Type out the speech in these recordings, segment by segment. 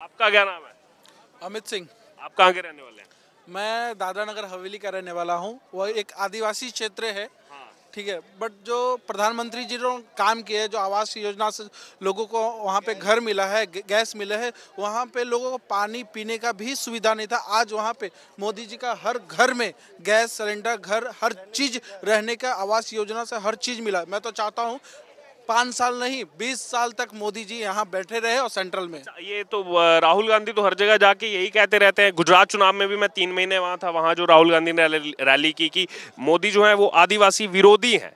आपका क्या नाम है? अमित सिंह। आप कहाँ के रहने वाले हैं? मैं दादरा नगर हवेली का रहने वाला हूँ। वह एक आदिवासी क्षेत्र है, हाँ। ठीक है। बट जो प्रधानमंत्री जी ने काम किए हैं, जो आवास योजना से लोगों को वहाँ पे घर मिला है, गैस मिला है, वहाँ पे लोगों को पानी पीने का भी सुविधा नहीं था। आज वहाँ पे मोदी जी का हर घर में गैस सिलेंडर, घर, हर चीज़, रहने का, आवास योजना से हर चीज़ मिला। मैं तो चाहता हूँ 5 साल नहीं 20 साल तक मोदी जी यहाँ बैठे रहे और सेंट्रल में। ये तो राहुल गांधी तो हर जगह जाके यही कहते रहते हैं। गुजरात चुनाव में भी मैं 3 महीने वहां था, वहां जो राहुल गांधी ने रैली की कि मोदी जो है वो आदिवासी विरोधी है।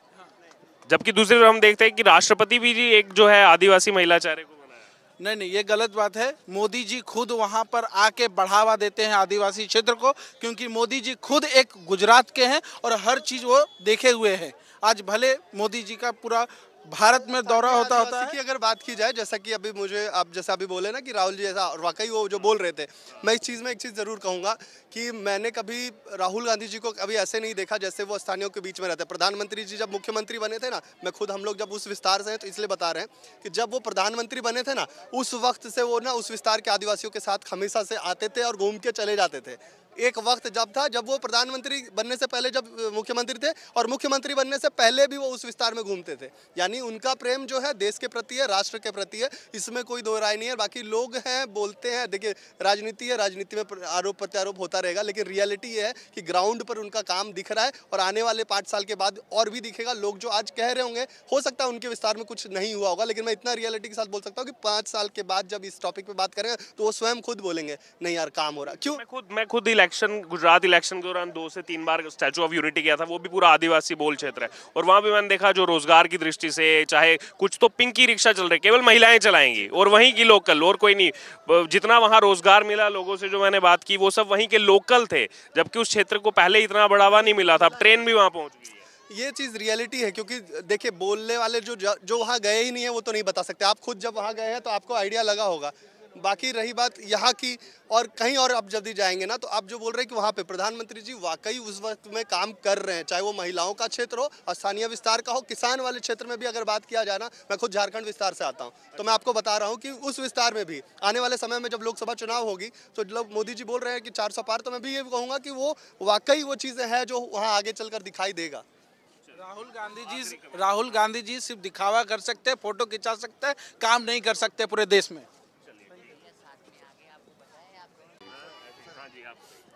जबकि दूसरी तरफ हम देखते हैं कि राष्ट्रपति भी जी एक जो है आदिवासी महिला चेहरे को बनाया। नहीं, ये गलत बात है। मोदी जी खुद वहाँ पर आके बढ़ावा देते हैं आदिवासी क्षेत्र को, क्योंकि मोदी जी खुद एक गुजरात के हैं और हर चीज़ वो देखे हुए हैं। आज भले मोदी जी का पूरा भारत में दौरा होता है। की अगर बात की जाए, जैसा कि अभी मुझे आप जैसा अभी बोले ना कि राहुल जी ऐसा, और वाकई वो जो बोल रहे थे, मैं इस चीज़ में एक चीज़ ज़रूर कहूँगा कि मैंने कभी राहुल गांधी जी को कभी ऐसे नहीं देखा जैसे वो स्थानीयों के बीच में रहते। प्रधानमंत्री जी जब मुख्यमंत्री बने थे ना, मैं खुद, हम लोग जब उस विस्तार से हैं तो इसलिए बता रहे हैं कि जब वो प्रधानमंत्री बने थे ना, उस वक्त से वो ना उस विस्तार के आदिवासियों के साथ हमेशा से आते थे और घूम के चले जाते थे। एक वक्त जब था जब वो प्रधानमंत्री बनने से पहले जब मुख्यमंत्री थे, और मुख्यमंत्री बनने से पहले भी वो उस विस्तार में घूमते थे। यानी उनका प्रेम जो है देश के प्रति है, राष्ट्र के प्रति है, इसमें कोई दो राय नहीं है। बाकी लोग हैं, बोलते हैं, देखिए राजनीति है, राजनीति में आरोप प्रत्यारोप होता रहेगा, लेकिन रियलिटी ये है कि ग्राउंड पर उनका काम दिख रहा है और आने वाले 5 साल के बाद और भी दिखेगा। लोग जो आज कह रहे होंगे, हो सकता है उनके विस्तार में कुछ नहीं हुआ होगा, लेकिन मैं इतना रियलिटी के साथ बोल सकता हूँ कि 5 साल के बाद जब इस टॉपिक पर बात करेंगे तो वो स्वयं खुद बोलेंगे नहीं यार काम हो रहा। क्यों? मैं खुद गुजरात इलेक्शन के दौरान 2 से 3 बार स्टैचू ऑफ यूनिटी गया था। वो भी पूरा आदिवासी बोल क्षेत्र है और वहां भी मैंने देखा जो रोजगार की दृष्टि से, चाहे कुछ तो पिंकी रिक्शा चल रहे, केवल महिलाएं चलाएंगी और वहीं की लोकल, और कोई नहीं। जितना वहां रोजगार मिला लोगों से जो मैंने बात की, वो सब वहीं के लोकल थे, जबकि उस क्षेत्र को पहले इतना बढ़ावा नहीं मिला था। अब ट्रेन भी वहां पहुंच गई है। ये चीज़ रियलिटी है, क्योंकि देखिए बोलने वाले जो वहाँ गए ही नहीं है वो तो नहीं बता सकते। आप खुद जब वहाँ गए हैं तो आपको आइडिया लगा होगा। बाकी रही बात यहाँ की और कहीं और आप जल्दी जाएंगे ना, तो आप जो बोल रहे हैं कि वहाँ पे प्रधानमंत्री जी वाकई उस वक्त में काम कर रहे हैं, चाहे वो महिलाओं का क्षेत्र हो, स्थानीय विस्तार का हो, किसान वाले क्षेत्र में भी अगर बात किया जाए ना, मैं खुद झारखंड विस्तार से आता हूँ, तो मैं आपको बता रहा हूँ कि उस विस्तार में भी आने वाले समय में जब लोकसभा चुनाव होगी तो लोग, मोदी जी बोल रहे हैं कि 400 पार, तो मैं भी ये कहूँगा कि वो वाकई वो चीज़ें हैं जो वहाँ आगे चलकर दिखाई देगा। राहुल गांधी जी सिर्फ दिखावा कर सकते हैं, फोटो खिंचा सकते हैं, काम नहीं कर सकते पूरे देश में।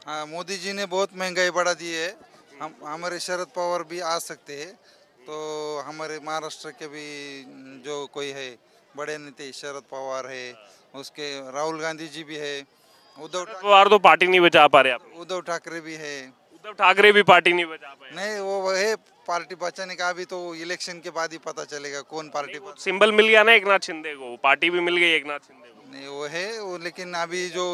हाँ, मोदी जी ने बहुत महंगाई बढ़ा दी है। हम हमारे शरद पवार भी आ सकते हैं, तो हमारे महाराष्ट्र के भी जो कोई है बड़े नेता, शरद पवार है, उसके राहुल गांधी जी भी है, उद्धव पवार तो पार्टी नहीं बचा पा रहे आप। उद्धव ठाकरे भी है। उद्धव ठाकरे भी पार्टी नहीं बचा पाए। नहीं, वो है पार्टी बचाने का, अभी तो इलेक्शन के बाद ही पता चलेगा कौन पार्टी। सिंबल मिल गया ना एक नाथ शिंदे को, पार्टी भी मिल गई एक नाथ शिंदे को। नहीं, वो है वो, लेकिन अभी जो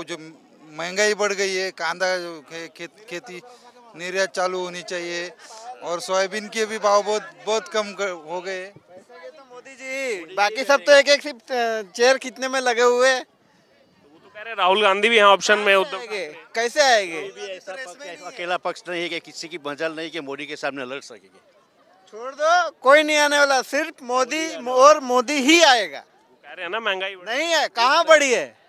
महंगाई बढ़ गई है, कांदा खेती निर्यात चालू होनी चाहिए, और सोयाबीन के भी भाव बहुत कम हो गए। तो मोदी जी, बाकी सब तो एक एक सिर्फ चेयर खींचने में लगे हुए हैं। वो तो कह रहे राहुल गांधी भी यहाँ ऑप्शन में। उद्धव कैसे आएंगे? ऐसा अकेला पक्ष नहीं है कि किसी की मजल नहीं कि मोदी के सामने लड़ सकेंगे। छोड़ दो, कोई नहीं आने वाला, सिर्फ मोदी और मोदी ही आएगा। कह रहे हैं ना महंगाई नहीं है, कहाँ बढ़ी है?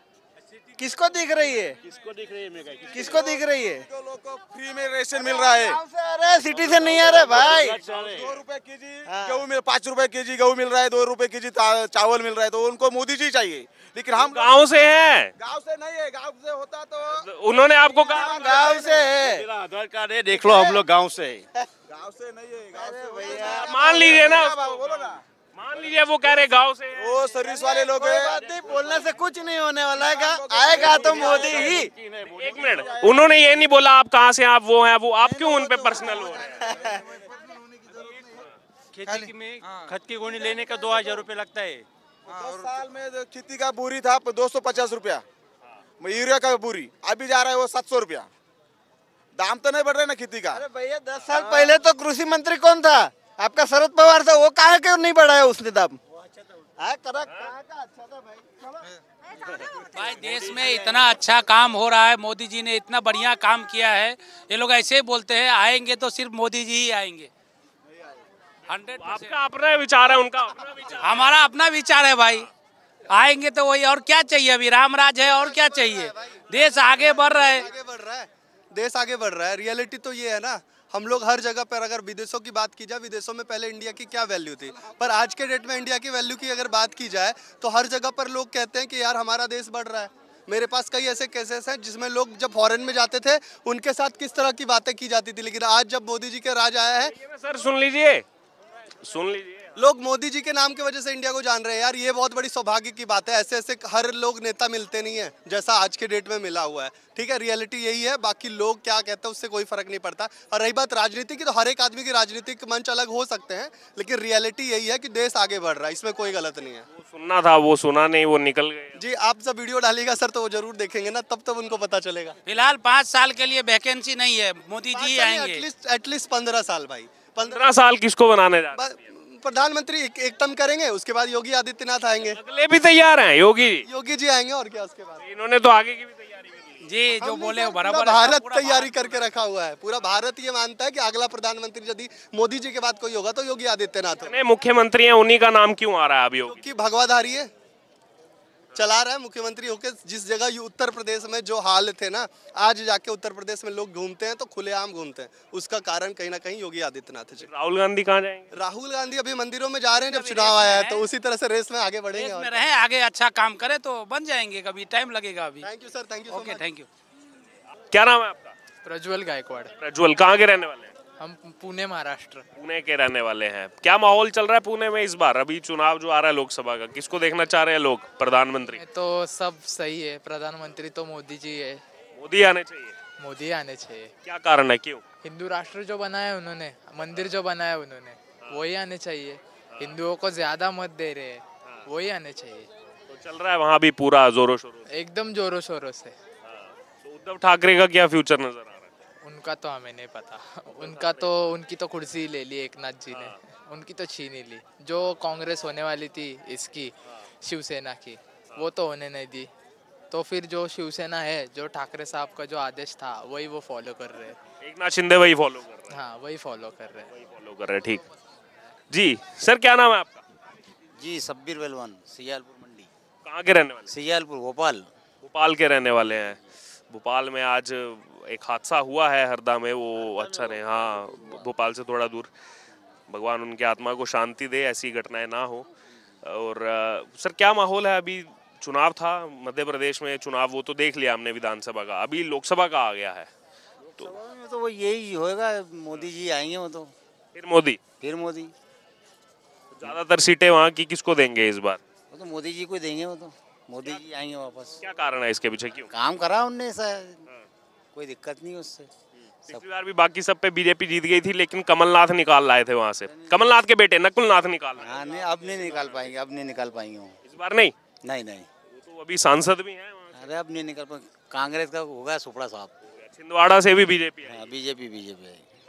किसको दिख रही है? किसको दिख रही है महंगाई? किसको दिख रही है? जो लोग को फ्री में रेशन मिल रहा है। गाँव से आ रहे, सिटी से नहीं आ रहे भाई। 2 रुपए केजी गेहूँ मिल, 5 रुपए केजी गेहूँ मिल रहा है, 2 रुपए केजी चावल मिल रहा है, तो उनको मोदी जी चाहिए। लेकिन हम गाँव से हैं। गांव से नहीं है, गांव से होता तो उन्होंने आपको कहा गाँव से है। मेरा आधार कार्ड है, देख लो, हम लोग गाँव से है। गांव से नहीं है, गांव से भैया मान लीजिए ना, बोलो ना, मान लीजिए वो कह रहे गाँव से हैं। वो सर्विस वाले लोग कोई बात नहीं, बोलने से कुछ नहीं होने वाला है। आएगा तो मोदी ही। एक मिनट, उन्होंने ये नहीं बोला आप कहाँ से, आप वो हैं, वो आप क्यों उन पे पर्सनल हो रहे हैं? खेती में खत की गोनी लेने का 2000 रुपये लगता है। 10 साल में जो खेती का बोरी था 250 रुपया, यूरिया का बोरी अभी जा रहा है वो 700 रुपया। दाम तो नहीं बढ़ रहे ना खेती का। अरे भैया, 10 साल पहले तो कृषि मंत्री कौन था? आपका शरद पवार था। वो कहाँ क्यों नहीं बढ़ाया उसने दाम? भाई, देश में इतना अच्छा काम हो रहा है, मोदी जी ने इतना बढ़िया काम किया है। ये लोग ऐसे ही बोलते हैं आएंगे तो सिर्फ मोदी जी ही आएंगे। 100%। आपका अपना विचार है, उनका अपना विचार। हमारा अपना विचार है भाई। आएंगे तो वही, और क्या चाहिए, अभी रामराज है और क्या चाहिए। देश आगे बढ़ रहा है, आगे बढ़ रहा है, देश आगे बढ़ रहा है। रियलिटी तो ये है ना, हम लोग हर जगह पर, अगर विदेशों की बात की जाए, विदेशों में पहले इंडिया की क्या वैल्यू थी, पर आज के डेट में इंडिया की वैल्यू की अगर बात की जाए तो हर जगह पर लोग कहते हैं कि यार हमारा देश बढ़ रहा है। मेरे पास कई ऐसे केसेस हैं जिसमें लोग जब फॉरेन में जाते थे उनके साथ किस तरह की बातें की जाती थी, लेकिन आज जब मोदी जी के राज आया है, सर सुन लीजिए, सुन लीजिए, लोग मोदी जी के नाम की वजह से इंडिया को जान रहे हैं। यार ये बहुत बड़ी सौभाग्य की बात है, ऐसे ऐसे हर लोग नेता मिलते नहीं है जैसा आज के डेट में मिला हुआ है। ठीक है, रियलिटी यही है, बाकी लोग क्या कहते हैं उससे कोई फर्क नहीं पड़ता। और रही बात राजनीति की, तो हर एक आदमी की राजनीतिक मंच अलग हो सकते हैं, लेकिन रियलिटी यही है कि देश आगे बढ़ रहा है, इसमें कोई गलत नहीं है। वो सुनना था, वो सुना नहीं, वो निकल गए। जी, आप जब वीडियो डालिएगा सर तो वो जरूर देखेंगे ना, तब उनको पता चलेगा। फिलहाल 5 साल के लिए वैकेंसी नहीं है, मोदी जी आएंगे। एटलीस्ट 15 साल भाई, 15 साल किसको बनाने जा रहे हैं? प्रधानमंत्री एक टर्म करेंगे, उसके बाद योगी आदित्यनाथ आएंगे। अगले भी तैयार हैं, योगी जी आएंगे, और क्या उसके बाद। इन्होंने तो आगे की भी तैयारी कर ली। जी, जो बोले वो पूरा बराबर। भारत तैयारी करके रखा हुआ है। पूरा भारत ये मानता है कि अगला प्रधानमंत्री यदि मोदी जी के बाद कोई होगा तो योगी आदित्यनाथ इतने मुख्यमंत्री हैं, उन्हीं का नाम क्यों आ रहा है अभी? योगी की भगवाधारी है, चला रहा है मुख्यमंत्री होके। जिस जगह उत्तर प्रदेश में जो हाल थे ना, आज जाके उत्तर प्रदेश में लोग घूमते हैं तो खुलेआम घूमते हैं, उसका कारण कहीं ना कहीं योगी आदित्यनाथ है। राहुल गांधी कहाँ जाएंगे? राहुल गांधी अभी मंदिरों में जा रहे हैं, जब चुनाव आया है तो उसी तरह से रेस में आगे बढ़ेंगे। देश में रहे, आगे अच्छा काम करे तो बन जाएंगे, कभी टाइम लगेगा अभी। Thank you sir, thank you. Okay, thank you. क्या नाम है आपका? प्रज्वल गायकवाड़। प्रज्वल, कहाँ के रहने वाले हैं? हम पुणे महाराष्ट्र। पुणे के रहने वाले हैं। क्या माहौल चल रहा है पुणे में इस बार? अभी चुनाव जो आ रहा है लोकसभा का, किसको देखना चाह रहे हैं लोग प्रधानमंत्री? तो सब सही है, प्रधानमंत्री तो मोदी जी है। मोदी आने चाहिए? मोदी आने चाहिए। क्या कारण है, क्यों? हिंदू राष्ट्र जो बनाया उन्होंने, मंदिर जो बनाया उन्होंने, वही आने चाहिए। हिंदुओं को ज्यादा मत दे रहे हैं, वही आने चाहिए। तो चल रहा है वहाँ भी पूरा जोरों शोरों से? एकदम जोरों शोरों से। तो उद्धव ठाकरे का क्या फ्यूचर नजर आ रहा है? उनका तो हमें नहीं पता। उनकी तो कुर्सी ले ली एक नाथ जी ने, उनकी तो छीन ही ली। जो कांग्रेस होने वाली थी इसकी, शिवसेना की, वो तो होने नहीं दी। तो फिर जो शिवसेना है, जो ठाकरे साहब का जो आदेश था वही वो फॉलो कर रहे हैं। एकनाथ शिंदे वही फॉलो कर रहे हैं? हाँ, वही फॉलो कर रहे हैं। वही फॉलो कर रहे हैं, ठीक। जी सर, क्या नाम है आपका? जी सब्बीर पहलवान, सियालपुर मंडी। कहाँ के रहने वाले? सियालपुर, भोपाल। भोपाल के रहने वाले हैं। भोपाल में आज एक हादसा हुआ है हरदा में, वो अच्छा नहीं, हाँ भोपाल से थोड़ा दूर। भगवान उनकी आत्मा को शांति दे, ऐसी घटनाएं ना हो। और सर क्या माहौल है? अभी चुनाव था मध्य प्रदेश में, चुनाव वो तो देख लिया हमने विधानसभा का, अभी लोकसभा का आ गया है। तो वो यही होएगा, मोदी जी आएंगे, वो तो फिर मोदी? ज्यादातर सीटें वहाँ की किसको देंगे इस बार? वो तो मोदी जी को देंगे, वो तो मोदी जी आएंगे वापस। क्या कारण है इसके पीछे, क्यों? काम करा उनने ऐसा, कोई दिक्कत नहीं उससे। पिछली बार भी बाकी सब पे बीजेपी जीत गई थी, लेकिन कमलनाथ निकाल लाए थे वहाँ से। कमलनाथ के बेटे नकुलनाथ निकाल लाए। हाँ, नहीं अब नहीं निकाल पाएंगे, अब नहीं निकाल पाएंगे वो। इस बार नहीं? नहीं नहीं, वो तो अभी सांसद भी हैं वहाँ से। अरे अब नहीं निकाल पाएंगे। कांग्रेस का होगा सुपड़ा साहब, छिंदवाड़ा से भी बीजेपी है। बीजेपी है।